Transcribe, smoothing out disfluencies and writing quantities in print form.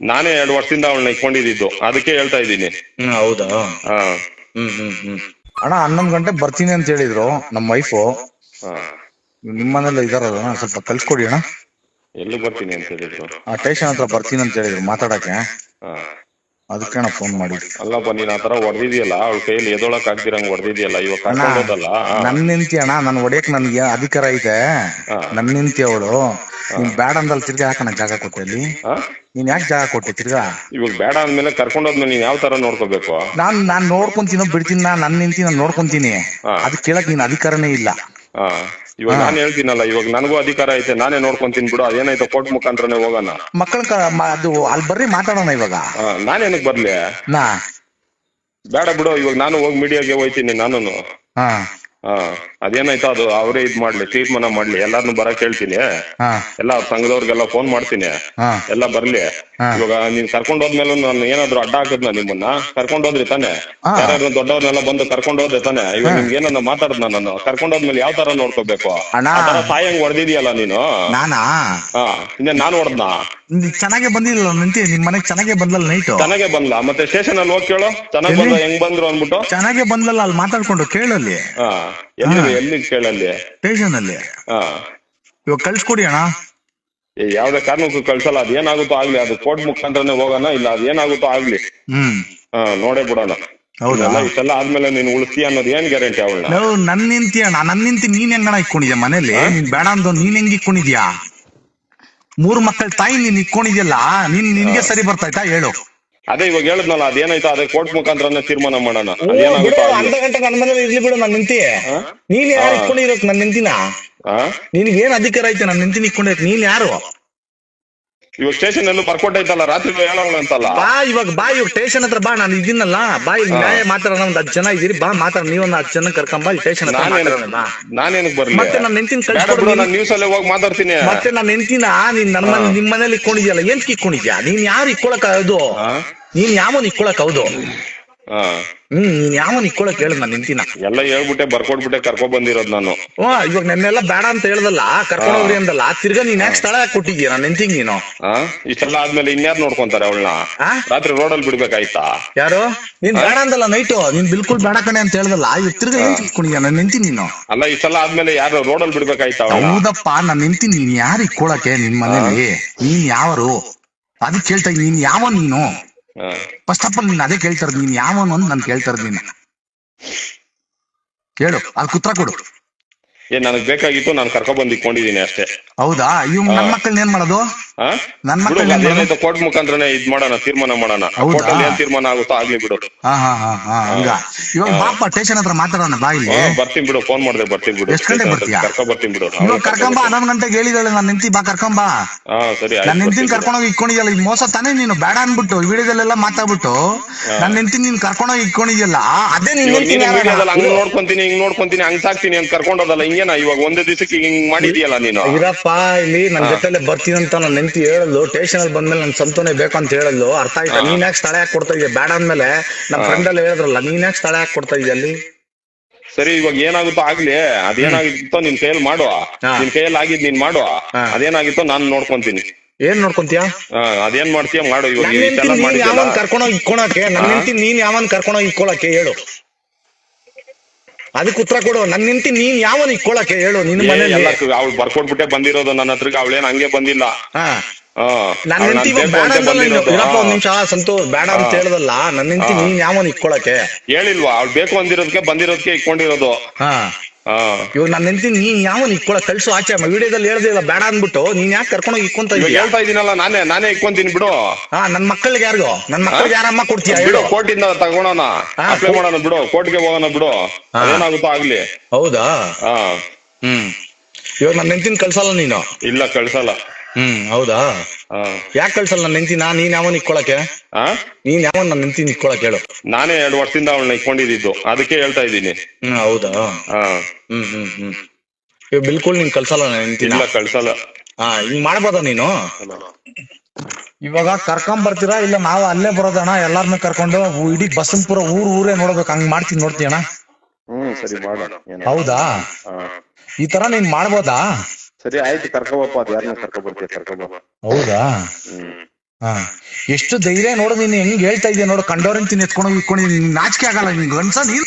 ನಾನೇ 2 ವರ್ಷದಿಂದ ಅವಳನ್ನ ಇಟ್ಕೊಂಡಿದ್ದು, ಅದಕ್ಕೆ ಹೇಳ್ತಾ ಇದ್ದೀನಿ. ಹೌದಾ? ಹಾ. ಅಣ್ಣ 11 ಗಂಟೆ ಬರ್ತೀನಿ ಅಂತ ಹೇಳಿದ್ರು ನಮ್ಮ ವೈಫು. ನಿಮ್ಮನೆಲ್ಲ ಇದಾರಲ್ಲ, ಸ್ವಲ್ಪ ಕಳ್ಸ್ಕೊಡಿ ಅಣ್ಣ. ಎಲ್ಲಿ ಬರ್ತೀನಿ ಅಂತ ಹೇಳಿದ್ರು? ಆ ಸ್ಟೇಷನ್ ಹತ್ರ ಬರ್ತೀನಿ ಅಂತ ಹೇಳಿದ್ರು ಮಾತಾಡಕ್ಕೆ. ಅದಕ್ಕೆ ಅಣ್ಣ ಫೋನ್ ಮಾಡಿ. ಅಲ್ಲಪ್ಪ, ನೀನ್ ಆತರ ಹೊಡೆದಿದ್ಯಲ್ಲ, ಅವಳ ಕೈಯಲ್ಲಿ ಎದೊಳಕ್ ಆಗ್ದಿರಂಗ್ ಹೊಡೆದಿದ್ಯಲ್ಲ, ಇವಾಗ ಕರ್ಕೊಂಡೋದಲ್ಲ. ನನ್ ನಿಂತಿ ಅಣ್ಣ, ನನ್ ಹೊಡಿಯಕ್ ನನ್ಗೆ ಅಧಿಕಾರ ಐತೆ. ನನ್ ನಿಂತಿ ಅವಳು. ನೀನ್ ಬೇಡ ಅಂದಲ್ಲಿ ತಿರ್ಗಾ ಯಾಕಣ್ಣ ಜಾಗ ಕೊಟ್ಟೆ ಅಲ್ಲಿ? ನೀನ್ ಯಾಕೆ ಜಾಗ ಕೊಟ್ಟೆ ತಿರ್ಗಾ? ಇವಾಗ ಬೇಡ ಅಂದ್ಮೇಲೆ ಕರ್ಕೊಂಡೋದ್ಮೇಲೆ ನೀನ್ ಯಾವ ತರ ನೋಡ್ಕೋಬೇಕು? ನಾನ್ ನೋಡ್ಕೊಂತೀನೋ ಬಿಡ್ತೀನಿ, ನನ್ ನಿಂತಿ ನಾನ್ ನೋಡ್ಕೊಂತೀನಿ. ಅದ್ ಕೇಳಕ್ ನೀನ್ ಅಧಿಕಾರನೇ ಇಲ್ಲ. ಇವಾಗ ನಾನ್ ಹೇಳ್ತೀನಲ್ಲ, ಇವಾಗ ನನಗೂ ಅಧಿಕಾರ ಐತೆ, ನಾನೇ ನೋಡ್ಕೊಂತೀನಿ ಬಿಡು. ಅದೇನಾಯ್ತು ಕೋರ್ಟ್ ಮುಖಾಂತರನೇ ಹೋಗೋಣ. ಮಕ್ಕಳ ಅದು ಅಲ್ಲಿ ಬರ್ರಿ ಮಾತಾಡೋಣ ಇವಾಗ. ನಾನೇನಕ್ ಬರ್ಲಿ? ಬೇಡ ಬಿಡು, ಇವಾಗ ನಾನು ಹೋಗಿ ಮೀಡಿಯಾಗೆ ಹೋಯ್ತೀನಿ ನಾನು. ಅದೇನಾಯ್ತು ಅದು ಅವರೇ ಇದ್ ಮಾಡ್ಲಿ, ತೀರ್ಮಾನ ಮಾಡ್ಲಿ. ಎಲ್ಲಾರ್ನು ಬರಕ್ ಹೇಳ್ತೀನಿ, ಎಲ್ಲ ಸಂಘದವ್ರಿಗೆಲ್ಲ ಫೋನ್ ಮಾಡ್ತೀನಿ, ಎಲ್ಲ ಬರ್ಲಿ. ಇವಾಗ ನೀನ್ ಕರ್ಕೊಂಡ್ ಹೋದ್ಮೇಲೆ ನಾನು ಏನಾದ್ರು ಅಡ್ಡ ಹಾಕದ್ನ ನಿಮ್ಮನ್ನ? ಕರ್ಕೊಂಡ್ ಹೋದ್ರಿ ತಾನೆ? ಯಾರು ದೊಡ್ಡವ್ರನ್ನೆಲ್ಲ ಬಂದು ಕರ್ಕೊಂಡ್ ಹೋದೆ ತಾನೆ? ಇವಾಗ ನಿಮ್ಗೆ ಏನನ್ನ ಮಾತಾಡ್ದ ನಾನು? ಕರ್ಕೊಂಡ್ ಹೋದ್ಮೇಲೆ ಯಾವ ತರ ನೋಡ್ಕೋಬೇಕು? ಸಾಯಂಗ್ ಹೊಡೆದಿದ್ಯಲ್ಲ ನೀನು. ಇನ್ನೇ ನಾನ್ ಹೊಡೆದ್ನ? ಚೆನ್ನಾಗೆ ಬಂದಿಲ್ಲ ನಿಂತಿ, ನಿಮ್ ಮನೆಗ್ ಚೆನ್ನಾಗೆ ಬಂದಲ್ಲ ನೈಟ್? ಚೆನ್ನಾಗೆ ಬಂದ್ಲ? ಮತ್ತೆ ಸ್ಟೇಷನ್ ಅಲ್ಲಿ ಹೋಗಿ ಕೇಳು, ಚೆನ್ನಾಗ್ ಬಂದ ಹೆಂಗ್ ಬಂದ್ರು ಅನ್ಬಿಟ್ಟು. ಚೆನ್ನಾಗೆ ಬಂದಲ್ಲ, ಅಲ್ಲಿ ಮಾತಾಡ್ಕೊಂಡು ಕೇಳಲ್ಲಿ. ಎಲ್ಲಿ ಕೇಳಲ್ಲಿ? ಸ್ಟೇಷನ್ ಅಲ್ಲಿ. ಇವಾಗ ಕಳ್ಸ್ಕೊಡಿ ಅಣ್ಣ. ಯಾವ್ದೇ ಕಾರಣಕ್ಕೂ ಕಳ್ಸಲ್ಲ. ಅದೇನಾಗುತ್ತೋ ಆಗ್ಲಿ, ಅದು ಕೋರ್ಟ್ ಮುಖಾಂತರನೇ ಹೋಗೋಣ. ಇಲ್ಲ ಅದೇನಾಗುತ್ತೋ ಆಗ್ಲಿ, ನೋಡೇ ಬಿಡೋಣ. ಇಷ್ಟೆಲ್ಲ ಆದ್ಮೇಲೆ ನೀನ್ ಉಳಿಸ್ತೀಯ ಅನ್ನೋದು ಏನ್ ಗ್ಯಾರಂಟಿ? ಅವಳನ್ನ ನನ್ ನಿಂತಿ ಅಣ್ಣ, ನನ್ ನಿಂತಿ ನೀನ್ ಹೆಂಗಣ ಇಟ್ಕೊಂಡಿದ್ಯಾ ಮನೇಲಿ? ನೀನ್ ಬೇಡ ಅಂದ ನೀನ್ ಹೆಂಗ್ ಇಟ್ಕೊಂಡಿದ್ಯಾ? 3 ಮಕ್ಕಳ ತಾಯಿ ನೀನ್ ಇಟ್ಕೊಂಡಿದ್ಯಲ್ಲ, ನಿನ್ಗೆ ಸರಿ ಬರ್ತಾಯ್ತಾ ಹೇಳು? ಅದೇ ಇವಾಗ ಹೇಳಿದ್ನಲ್ಲ, ಅದೇನಾಯ್ತು ಅದೇ ಕೋರ್ಟ್ ಮುಖಾಂತರನೇ ತೀರ್ಮಾನ ಮಾಡೋಣ. ಅರ್ಧ ಗಂಟೆ ನನ್ ಮನೇಲಿ ಇರ್ಲಿ ಬಿಡು, ನನ್ ನಿಂತಿ. ನೀನ್ ಯಾರು ಇಟ್ಕೊಂಡಿರೋಕ್ ನನ್ ನಿಂತಿನ? ನಿನ್ಗೆ ಏನ್ ಅಧಿಕಾರ ಐತೆ ನನ್ ನಿಂತಿನ ಇಟ್ಕೊಂಡಿರಕ್? ನೀನ್ ಯಾರು? ಇವಾಗ ಸ್ಟೇಷನ್ ಎಲ್ಲೂ ಬರ್ಕೊಟ್ ಐತಲ್ಲ, ರಾತ್ರಿ ಹೇಳೋಣ ಅಂತಲ್ಲ. ಇವಾಗ ಸ್ಟೇಷನ್ ಹತ್ರ ಬಾ, ನಾನು ಇದೀನಲ್ಲ. ನ್ಯಾಯ ಮಾತಾಡೋಣ, ಒಂದ್ 10 ಜನ ಇದೀರಿ, ಬಾ ಮಾತಾಡ. ನೀವೊಂದ್ 10 ಜನ ಕರ್ಕೊಂಬ ಸ್ಟೇಷನ್ ಹತ್ರ. ನಾನೇನಕ್ ಬರ್ಲಿ? ಮತ್ತೆ ನನ್ನ ಹೆಂಡತಿನ ಕಳ್ಸ್ಕೊಡು. ನಾನು ನ್ಯೂಸ್ ಅಲ್ಲೇ ಹೋಗಿ ಮಾತಾಡ್ತೀನಿ. ಮತ್ತೆ ನನ್ನ ಹೆಂಡತಿನ ನೀನ್ ನಿಮ್ ಮನೇಲಿ ಇಟ್ಕೊಂಡಿದ್ಯಲ್ಲ, ಏನ್ ಇಟ್ಕೊಂಡಿದ್ಯಾ? ನೀನ್ ಯಾರು ಇಟ್ಕೊಳಕ್ ಹೌದು? ನೀನ್ ಯಾವನ್ ಇಟ್ಕೊಳಕ್ ಹೌದು? ನೀನ್ ಯಾವನ್ ಇಟ್ಕೊಳಕ್ ಹೇಳ ನನ್ನ ಹೆಂಡತಿನ? ಎಲ್ಲ ಹೇಳ್ಬಿಟ್ಟೆ ಬರ್ಕೊಟ್ಬಿಟ್ಟೆ ಕರ್ಕೊಂಡ್ ಬಂದಿರೋದ್ ನಾನು. ಇವಾಗ ನೆನ್ನೆಲ್ಲ ಬೇಡ ಅಂತ ಹೇಳ್ದಲ್ಲ, ಕರ್ಕೊಂಡೋಗ್ರಿ ಅಂದಲ್ಲ, ತಿರ್ಗಾ ನೀನ್ ಯಾಕೆ ಸ್ಥಳ ಯಾಕೆ ಕೊಟ್ಟಿದ್ಯಾ ನನ್ನ ಹೆಂಡತಿಗೆ ನೀನು? ಇಷ್ಟೆಲ್ಲ ಆದ್ಮೇಲೆ ಇನ್ಯಾರು ನೋಡ್ಕೊಂತಾರೆ ಅವಳನ್ನ? ರಾತ್ರಿ ರೋಡಲ್ಲಿ ಬಿಡ್ಬೇಕಾಯ್ತಾ? ಯಾರು? ನೀನ್ ಬೇಡ ಅಂದಲ್ಲ ನೈಟು, ನೀನ್ ಬಿಲ್ಕುಲ್ ಬೇಡ ಕಣೆ ಅಂತ ಹೇಳ್ದಲ್ಲ, ಇವಾಗ ತಿರ್ಗಾ ಏನ್ ಇಟ್ಕೊಂಡಿದ್ಯಾ ನನ್ನ ಹೆಂಡತಿ ನೀನು? ಅಲ್ಲ, ಇಷ್ಟೆಲ್ಲ ಆದ್ಮೇಲೆ ಯಾರು ರೋಡಲ್ಲಿ ಬಿಡ್ಬೇಕಾಯ್ತಾ? ಹೌದಪ್ಪ, ನನ್ನ ಹೆಂಡತಿ ನೀನ್ ಯಾರು ಇಟ್ಕೊಳಕ್ಕೆ ನಿನ್ ಮನೇಲಿ? ನೀನ್ ಯಾವರು ಅದಕ್ಕೆ ಕೇಳ್ತಾ? ನೀನ್ ಯಾವ ನೀನು? ಫಸ್ಟ್ ಆಫ್ ಆಲ್ ನೀನ್ ಅದೇ ಕೇಳ್ತಾ ಇರೋದು, ನೀನ್ ಯಾವನು ಅಂತ ನಾನು ಕೇಳ್ತಾ ಇರೋದು. ನೀನು ಹೇಳು, ಅಲ್ಲಿ ಉತ್ತರ ಕೊಡು. ನನಗ್ ಬೇಕಾಗಿತ್ತು, ನಾನು ಕರ್ಕೊಂಡ್ ಬಂದು ಇಟ್ಕೊಂಡಿದೀನಿ ಅಷ್ಟೇ. ಹೌದಾ? ಇವ್ ನನ್ ಮಕ್ಕಳನ್ನ ಏನ್ ಮಾಡೋದು? ನನ್ ಮಕ್ಕಳ ಕೋರ್ಟ್ ಮುಖಾಂತರನೇ ಇದ್ ಮಾಡೋಣ, ತೀರ್ಮಾನ ಮಾಡೋಣ. ಏನ್ ತೀರ್ಮಾನ ಆಗುತ್ತೋ ಆಗ್ಲಿ ಬಿಡು. ಇವಾಗ ಬಾಪ ಸ್ಟೇಷನ್ ಹತ್ರ ಮಾತಾಡೋಣ, ಬಾ ಇಲ್ಲಿ. ಬರ್ತೀನಿ ಬಿಡು, ಫೋನ್ ಮಾಡಿದ್ರೆ ಬರ್ತೀನಿ ಬಿಡು. ಎಷ್ಟು ಗಂಟೆ ಬರ್ತೀಯಾ? ಕರ್ಕೊಂಡ್ ಬರ್ತೀನಿ ಬಿಡು. ಇವಾಗ ಕರ್ಕೊಂಬ, 11 ಗಂಟೆಗೆ ಹೇಳಿದಾಳೆ ನನ್ನ ಹೆಂಡತಿ, ಬಾ ಕರ್ಕೊಂಬ. ಸರಿ, ನನ್ನ ಹೆಂಡತಿನ ಕರ್ಕೊಂಡೋಗಿ ಇಟ್ಕೊಂಡಿದ್ಯಲ್ಲ, ಇದು ಮೋಸ ತಾನೇ? ನೀನು ಬೇಡ ಅನ್ಬಿಟ್ಟು ವಿಡಿಯೋದಲ್ಲೆಲ್ಲ ಮಾತಾಡ್ಬಿಟ್ಟು ನನ್ನ ಹೆಂಡತಿ ನೀನ್ ಕರ್ಕೊಂಡೋಗಿ ಇಟ್ಕೊಂಡಿದ್ಯಲ್ಲ, ಅದೇ ನೀನ್ ಹಂಗ್ ನೋಡ್ಕೊಂತೀನಿ, ಹಿಂಗ್ ನೋಡ್ಕೊಂತೀನಿ, ಹಂಗ್ ಸಾಕ್ತೀನಿ ಅಂತ ಕರ್ಕೊಂಡೋದಲ್ಲ. ಹಿಂಗೇನ ಇವಾಗ ಒಂದೇ ದಿವಸಕ್ಕೆ ಹಿಂಗ್ ಮಾಡಿದ್ಯಲ್ಲ ನೀನು? ಇರಪ್ಪ, ಇಲ್ಲಿ ನನ್ ಜೊತೆಲೆ ಬರ್ತೀನಿ ಅಂತ ನನ್ನ ಹೆಂಡತಿ ಹೇಳಲು, ಸ್ಟೇಷನ್ ಅಲ್ಲಿ ಬಂದ್ಮೇಲೆ ನನ್ ಸಂತೋನೆ ಬೇಕಂತ ಹೇಳಲು, ಅರ್ಥ ಆಯ್ತಾ? ನೀನ್ ಯಾಕೆ ಸ್ಥಳ ಯಾಕೆ ಕೊಡ್ತಾ ಇದೀಯ? ಬೇಡ ಅಂದ್ಮೇಲೆ ನಮ್ ಫ್ರೆಂಡ್ ಎಲ್ಲ ಹೇಳಿದ್ರಲ್ಲ, ನೀನ್ ಯಾಕೆ ಸ್ಥಳ ಯಾಕೆ ಕೊಡ್ತಾ ಇದೀಯ ಅಲ್ಲಿ? ಸರಿ, ಇವಾಗ ಏನಾಗುತ್ತೋ ಆಗ್ಲಿ. ಅದೇನಾಗಿತ್ತೋ ನಿನ್ ಕೈಯಲ್ಲಿ ಮಾಡುವ, ನಿನ್ ಕೈಯಲ್ಲಿ ಆಗಿದ್ ನೀನ್ ಮಾಡುವ. ಅದೇನಾಗಿತ್ತೋ ನಾನ್ ನೋಡ್ಕೊಂತೀನಿ. ಏನ್ ನೋಡ್ಕೊಂತೀಯ? ಅದೇನ್ ಮಾಡ್ತೀಯ ಮಾಡು. ಇವಾಗ ಯಾವನ್ ಕರ್ಕೊಂಡೋಗಿ ಇಕ್ಕೊಳಕ್ಕೆ? ನನ್ನ ಹೆಂಡತಿ ನೀನ್ ಯಾವನ್ ಕರ್ಕೊಂಡೋಗಿ ಇಕ್ಕೊಳಕ್ಕೆ ಹೇಳು? ಅದಕ್ಕೆ ಉತ್ತರ ಕೊಡು. ನನ್ನ ಹೆಂಡತಿ ನೀನ್ ಯಾವನ್ ಇಕ್ಕೊಳಕ್ಕೆ ಹೇಳು? ನಿನ್ ಮನೇಲಿ ಅವ್ಳು ಬರ್ಕೊಟ್ಬಿಟ್ಟೆ ಬಂದಿರೋದು ನನ್ನ ಹತ್ರಕ್ಕೆ. ಅವಳೇನ್ ಹಂಗೆ ಬಂದಿಲ್ಲ. ನನ್ನ ಹೆಂಡತಿ ಬೇಡ ಅಂತಲ್ಲ. ಇರಪ್ಪ ಒಂದ್ ನಿಮಿಷ ಸಂತೋಷ್, ಬೇಡ ಅಂತ ಹೇಳ್ದಲ್ಲ. ನನ್ನ ಹೆಂಡತಿ ನೀನ್ ಯಾವನ್ ಇಕ್ಕೊಳಕ್ಕೆ ಹೇಳಿಲ್ವಾ? ಅವ್ಳು ಬೇಕು ಅಂದಿರೋದಕ್ಕೆ ಬಂದಿರೋದಕ್ಕೆ ಇಕ್ಕೊಂಡಿರೋದು. ಇವಾಗ ನನ್ನ ಹೆಂಡತಿ ನೀನ್ ಯಾವನ್ ಇಕ್ಕೊಳಕ್ ಕಳ್ಸು ಆಚೆ. ವಿಡಿಯೋದಲ್ಲಿ ಹೇಳ್ದಿಲ್ಲ ಬೇಡ ಅಂದ್ಬಿಟ್ಟು, ನೀನ್ ಯಾಕೆ ಕರ್ಕೊಂಡೋಗಿ ಇಕ್ಕೊಂತ ಹೇಳ್ತಾ ಇದೀನಲ್ಲ, ನಾನೇ ಇಕ್ಕೊಂತೀನಿ ಬಿಡು. ನನ್ ಮಕ್ಕಳಿಗೆ ಯಾರಿಗೋ? ನನ್ ಮಕ್ಕಳಿಗೆ ಯಾರಮ್ಮ ಕೊಡ್ತೀಯ ಬಿಡು? ಕೋರ್ಟಿಂದ ತಗೊಳೋಣ, ಅಪ್ಲೈ ಮಾಡೋಣ ಬಿಡು. ಕೋರ್ಟ್ಗೆ ಹೋಗೋಣ ಬಿಡು, ಏನಾಗುತ್ತೋ ಆಗ್ಲಿ. ಹೌದಾ? ಇವಾಗ ನನ್ನ ಹೆಂಡತಿನ ಕಳ್ಸಲ್ಲ ನೀನು? ಇಲ್ಲ, ಕಳ್ಸಲ್ಲ. ಹೌದಾ? ಯಾಕೆ ಕಳ್ಸಲ್ಲ ನನ್ನ ಹೆಂಡತಿನ? ನೀನ್ ಯಾವನ್ ಇಕ್ಕೊಳಕ್ಕೆ? ನೀನ್ ಯಾವನ್ ನನ್ನ ಹೆಂಡತಿನ ಇಕ್ಕೊಳಕ್ ಹೇಳು? ನಾನೇ 2 ವರ್ಷದಿಂದ ಅವಳನ್ನ ಇಟ್ಕೊಂಡಿದ್ದು, ಅದಕ್ಕೆ ಹೇಳ್ತಾ ಇದ್ದೀನಿ. ಹೌದಾ? ಇವಾಗ ಬಿಲ್ಕುಲ್ ನೀನ್ ಕಳ್ಸಲ್ಲ ನನ್ನ ಹೆಂಡತಿನ? ಇಲ್ಲ, ಕಳ್ಸಲ್ಲ. ಹಿಂಗ್ ಮಾಡ್ಬೋದ ನೀನು? ಇವಾಗ ಕರ್ಕೊಂಡ್ ಬರ್ತೀರಾ ಇಲ್ಲ ನಾವು ಅಲ್ಲೇ ಬರೋದಣ್ಣ? ಎಲ್ಲಾರನ್ನೂ ಕರ್ಕೊಂಡು ಇಡೀ ಬಸಂಪುರ ಊರೇ ನೋಡ್ಬೇಕು, ಹಂಗ್ ಮಾಡ್ತೀನಿ, ನೋಡ್ತೀಯಣ್ಣ? ಸರಿ, ಮಾಡೋಣ. ಹೌದಾ? ಈ ತರ ನೀನ್ ಮಾಡ್ಬೋದಾ? ಸರಿ, ಆಯ್ತು, ಕರ್ಕೊಬಪ್ಪ. ಅದು ಯಾರನ್ನ ಕರ್ಕೊಬರ್ತೀಯ? ಕರ್ಕೊಬ. ಹೌದಾ? ಎಷ್ಟು ಧೈರ್ಯ ನೋಡು, ನೀನು ಹೆಂಗ್ ಹೇಳ್ತಾ ಇದೀಯ ನೋಡು, ಕಂಡೋರಂತೀನಿ ಎತ್ಕೊಂಡು ಇಟ್ಕೊಂಡು ನಾಚಿಕೆ ಆಗಲ್ಲ ನಿನ್ ಗಂಡ್ಸ ನೀನ್.